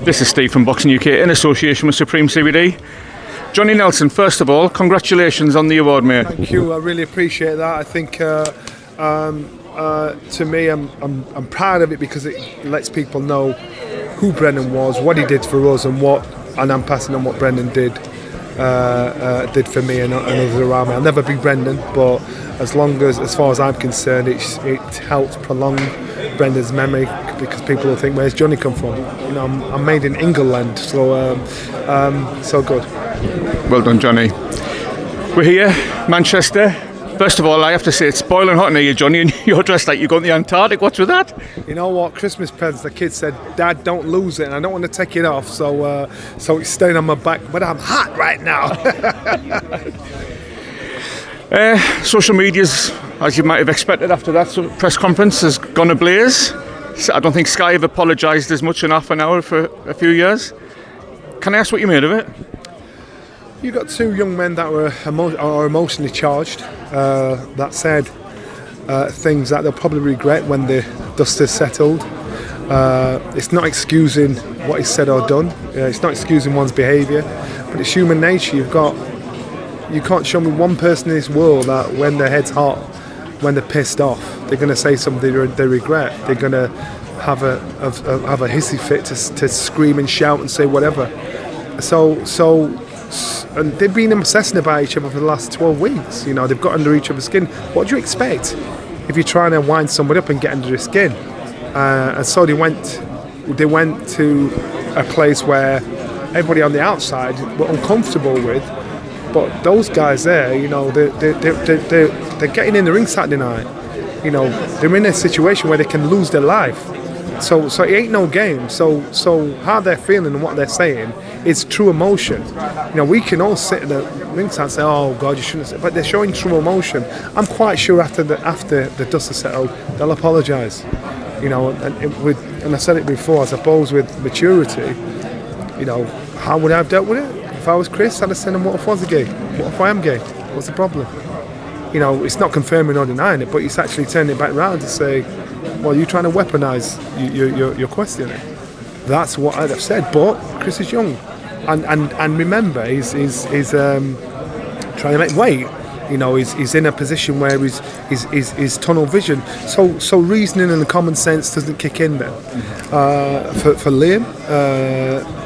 This is Steve from Boxing UK in association with Supreme CBD. Johnny Nelson, first of all, congratulations on the award, mate. Thank you. I really appreciate that. I think to me, I'm proud of it because it lets people know who Brendan was, what he did for us, and I'm passing on what Brendan did for me and others around me. I'll never be Brendan, but as far as I'm concerned, it helps prolong Brendan's memory because people will think, where's Johnny come from? You know, I'm made in England, so good. Well done, Johnny. We're here, Manchester. First of all, I have to say it's boiling hot in here, Johnny, and you're dressed like you're going to the Antarctic. What's with that? You know what? Christmas presents. The kids said, "Dad, don't lose it," and I don't want to take it off, so it's staying on my back. But I'm hot right now. Social media's, as you might have expected after that press conference, has gone ablaze. I don't think Sky have apologised as much in half an hour for a few years. Can I ask what you made of it? You got two young men that are emotionally charged. That said, things that they'll probably regret when the dust has settled. It's not excusing what is said or done. It's not excusing one's behaviour, but it's human nature. You can't show me one person in this world that when their head's hot, when they're pissed off, they're going to say something they regret. They're going to have a hissy fit to scream and shout and say whatever. And they've been obsessing about each other for the last 12 weeks. You know, they've got under each other's skin. What do you expect if you're trying to wind somebody up and get under their skin? And so they went to a place where everybody on the outside were uncomfortable with. But those guys there, you know, they're getting in the ring Saturday night. You know, they're in a situation where they can lose their life. So it ain't no game. So how they're feeling and what they're saying is true emotion. You know, we can all sit in the ringside and say, "Oh God, you shouldn't have," but they're showing true emotion. I'm quite sure after the dust has settled, they'll apologise. You know, and I said it before. I suppose with maturity, you know, how would I have dealt with it? If I was Chris, I'd have said, "What if I was gay? What if I am gay? What's the problem?" You know, it's not confirming or denying it, but it's actually turning it back around to say, "Well, you're trying to weaponise your questioning." That's what I'd have said. But Chris is young, and remember, he's trying to make weight. You know, he's in a position where he's tunnel vision. So reasoning and common sense doesn't kick in there. For Liam,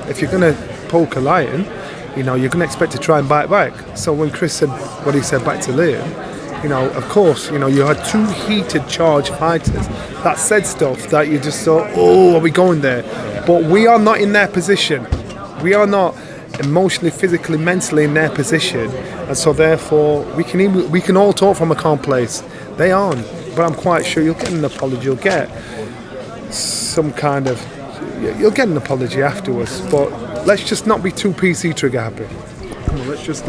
if you're going to poke a lion, you know, you're going to expect to try and bite back. So when Chris said what he said back to Liam, you know, of course, you know, you had two heated, charged fighters that said stuff that you just thought, "Oh, are we going there?" But we are not in their position. We are not emotionally, physically, mentally in their position, and so therefore we can all talk from a calm place. They aren't, but I'm quite sure you'll get an apology. You'll get you'll get an apology afterwards. But let's just not be too PC trigger happy. Come on, let's just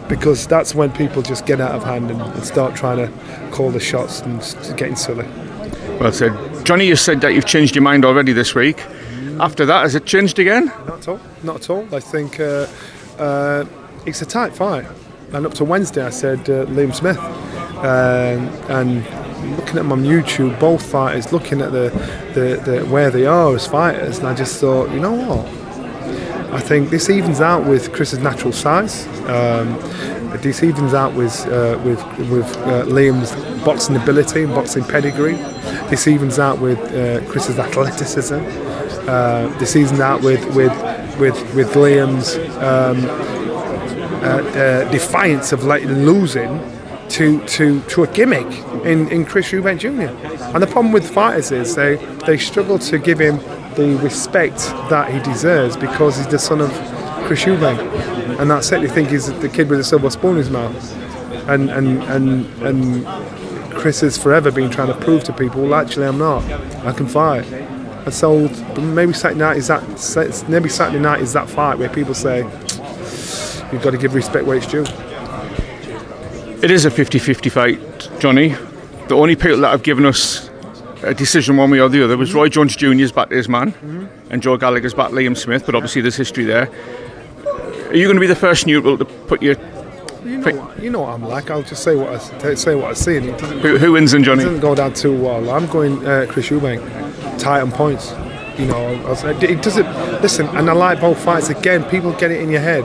because that's when people just get out of hand and start trying to call the shots and getting silly. Well said. Johnny, you said that you've changed your mind already this week. After that, has it changed again? Not at all. I think it's a tight fight. And up to Wednesday, I said Liam Smith. And looking at them on YouTube, both fighters, looking at the where they are as fighters, and I just thought, you know what? I think this evens out with Chris's natural size. This evens out with Liam's boxing ability and boxing pedigree. This evens out with Chris's athleticism. This evens out with Liam's defiance of losing to a gimmick in Chris Eubank Jr. And the problem with fighters is they struggle to give him the respect that he deserves because he's the son of Chris Eubank, and that's it. They think he's the kid with a silver spoon in his mouth, and Chris has forever been trying to prove to people, well, actually I'm not. I can fight. And so maybe Saturday night is that fight where people say you've got to give respect where it's due. It is a 50-50 fight, Johnny. The only people that have given us a decision one way or the other was Roy Jones Jr.'s back to his man, and Joe Gallagher's back Liam Smith, but obviously there's history there. Are you going to be the first neutral to put your... You know what I'm like. I'll just say what I see. And who wins in, Johnny? It doesn't go down too well. I'm going Chris Eubank, tight on points. You know, it doesn't. Listen, and I like both fights. Again, people get it in your head.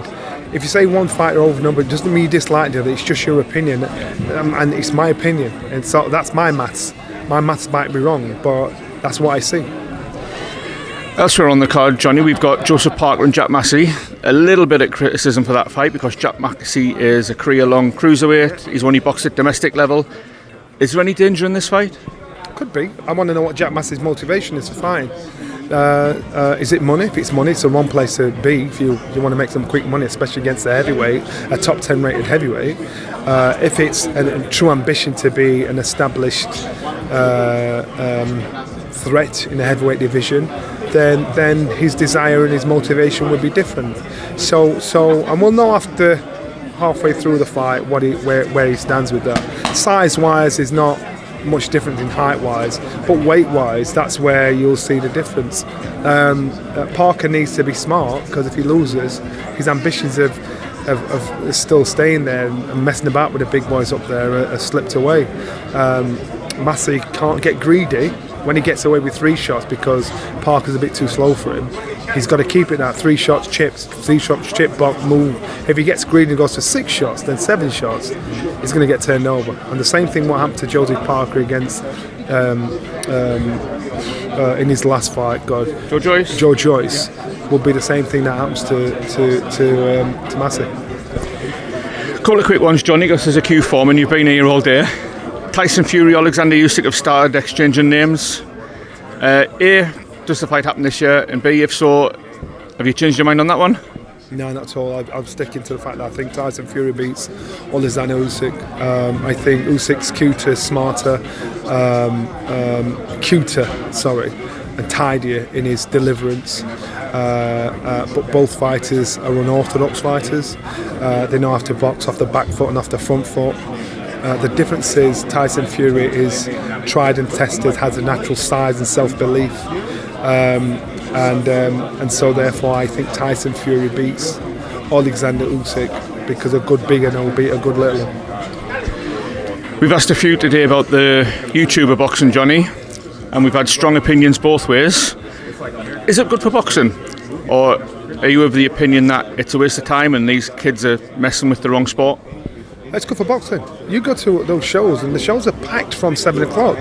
If you say one fighter over number, it doesn't mean you dislike the other. It's just your opinion, and it's my opinion, and so that's my maths. My maths might be wrong, but that's what I see. Elsewhere on the card, Johnny, we've got Joseph Parker and Jack Massey. A little bit of criticism for that fight because Jack Massey is a career-long cruiserweight. He's only boxed at domestic level. Is there any danger in this fight? Could be. I want to know what Jack Massey's motivation is for fighting. Is it money? If it's money, it's the wrong place to be. If you want to make some quick money, especially against a heavyweight, a top 10 rated heavyweight. If it's a true ambition to be an established threat in the heavyweight division, then his desire and his motivation would be different. And we'll know after halfway through the fight where he stands with that. Size-wise is not much different in height-wise, but weight-wise, that's where you'll see the difference. Parker needs to be smart because if he loses, his ambitions of still staying there and messing about with the big boys up there are slipped away. Massey can't get greedy when he gets away with 3 shots because Parker's a bit too slow for him. He's got to keep it at 3 shots, chips, 3 shots, chip, block, move. If he gets greedy and goes for 6 shots, then 7 shots, he's going to get turned over. And the same thing what happened to Joseph Parker against in his last fight, Joe Joyce will be the same thing that happens to Massey. A couple of quick ones, Johnny, because there's a queue forming. You've been here all day. Tyson Fury, Alexander Usyk have started exchanging names. A, does the fight happen this year? And B, if so, have you changed your mind on that one? No, not at all. I'm sticking to the fact that I think Tyson Fury beats Alexander Usyk. I think Usyk's cuter, smarter, and tidier in his deliverance. But both fighters are unorthodox fighters. They know how to box off the back foot and off the front foot. The difference is Tyson Fury is tried and tested, has a natural size and self-belief, and so therefore I think Tyson Fury beats Alexander Usyk because a good big and will beat a good little. We've asked a few today about the YouTuber boxing, Johnny, and we've had strong opinions both ways. Is it good for boxing, or are you of the opinion that it's a waste of time and these kids are messing with the wrong sport? It's good for boxing. You go to those shows and the shows are packed from 7 o'clock.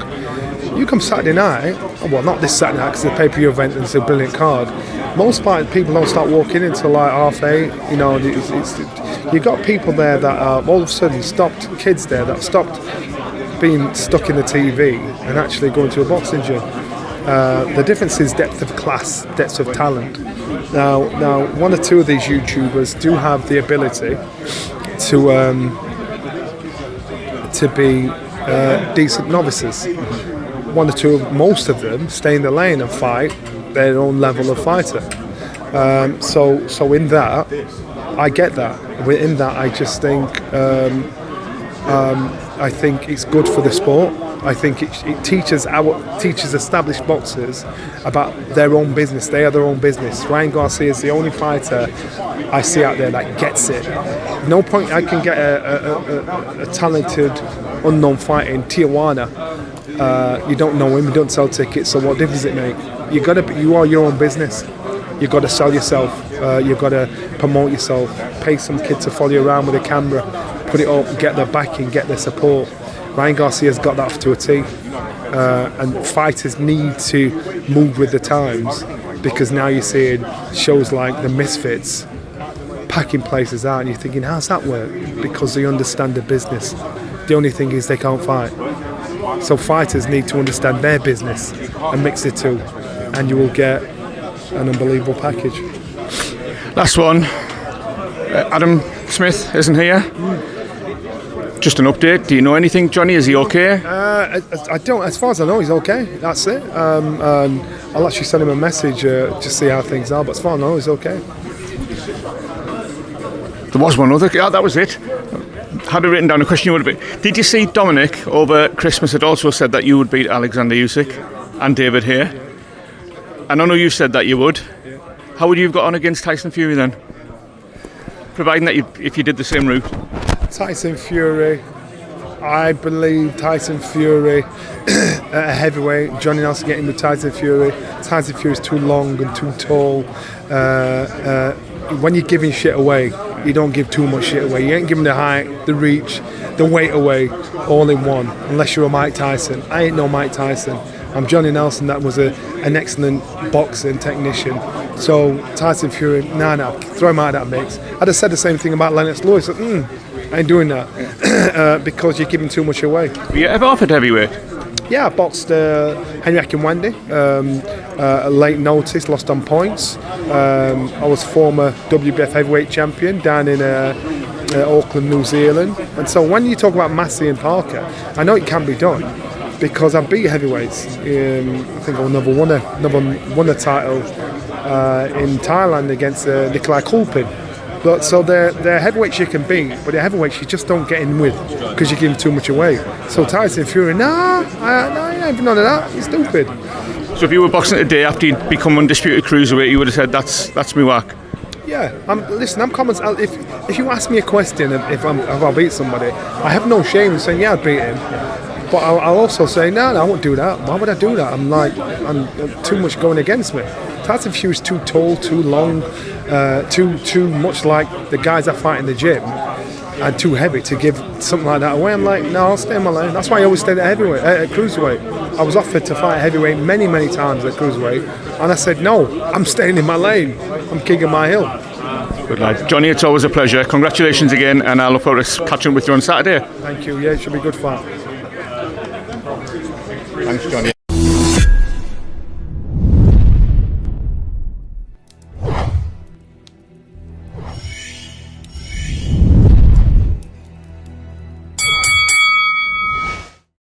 You come Saturday night, well, not this Saturday night because it's a pay-per-view event and it's a brilliant card. Most people don't start walking in until like 8:30. You know, you've got people there that all of a sudden kids there that stopped being stuck in the TV and actually going to a boxing gym. The difference is depth of class, depth of talent. Now, 1 or 2 of these YouTubers do have the ability to be decent novices. 1 or 2 of most of them stay in the lane and fight their own level of fighter. So in that, I get that. In that, I just think I think it's good for the sport. I think it teaches established boxers about their own business. They are their own business. Ryan Garcia is the only fighter I see out there that gets it. No point I can get a talented unknown fighter in Tijuana. You don't know him, you don't sell tickets, so what difference does it make? You are your own business. You've got to sell yourself. You've got to promote yourself. Pay some kid to follow you around with a camera. Put it up, get their backing, get their support. Ryan Garcia's got that to a T. And fighters need to move with the times because now you're seeing shows like The Misfits packing places out and you're thinking, how's that work? Because they understand the business. The only thing is they can't fight. So fighters need to understand their business and mix the two, and you will get an unbelievable package. Last one. Adam Smith isn't here. Just an update. Do you know anything, Johnny? Is he okay? I don't. As far as I know, he's okay. That's it. I'll actually send him a message to see how things are. But as far as I know, he's okay. There was one other. Yeah, that was it. Had it written down. A question you would have been. Did you see Dominic over Christmas had also said that you would beat Alexander Usyk and David here? And I know you said that you would. How would you have got on against Tyson Fury then? Providing that if you did the same route. Tyson Fury, I believe Tyson Fury at a heavyweight. Johnny Nelson getting with Tyson Fury. Tyson Fury is too long and too tall. When you're giving shit away, you don't give too much shit away. You ain't giving the height, the reach, the weight away all in one, unless you're a Mike Tyson. I ain't no Mike Tyson. I'm Johnny Nelson. That was an excellent boxing technician. So Tyson Fury, throw him out of that mix. I'd have said the same thing about Lennox Lewis. I ain't doing that because you're giving too much away. Were you ever offered heavyweight? Yeah, I boxed Henry Akinwande, late notice, lost on points. I was former WBF heavyweight champion down in Auckland, New Zealand. And so when you talk about Massey and Parker, I know it can be done because I beat heavyweights. I think I never won a title in Thailand against Nikolai Kulpin. But so they're heavyweights you can beat, but they're heavyweights you just don't get in with because you're giving too much away. So Tyson Fury, I ain't none of that. You're stupid. So if you were boxing today after you'd become undisputed cruiserweight, you would have said that's me whack. Yeah, I'm common. If you ask me a question if I beat somebody, I have no shame in saying I'd beat him. But I'll also say no, I won't do that. Why would I do that? I'm too much going against me. Tyson Fury's too tall, too long, too much like the guys I fight in the gym, and too heavy to give something like that away. I'm like, no, I'll stay in my lane. That's why I always stayed at heavyweight, at cruiserweight. I was offered to fight heavyweight many times at cruiserweight, and I said no, I'm staying in my lane. I'm king of my hill. Good lad. Johnny, it's always a pleasure. Congratulations again, and I look forward to catching up with you on Saturday. Thank you. Yeah, it should be good fun. Thanks, Johnny.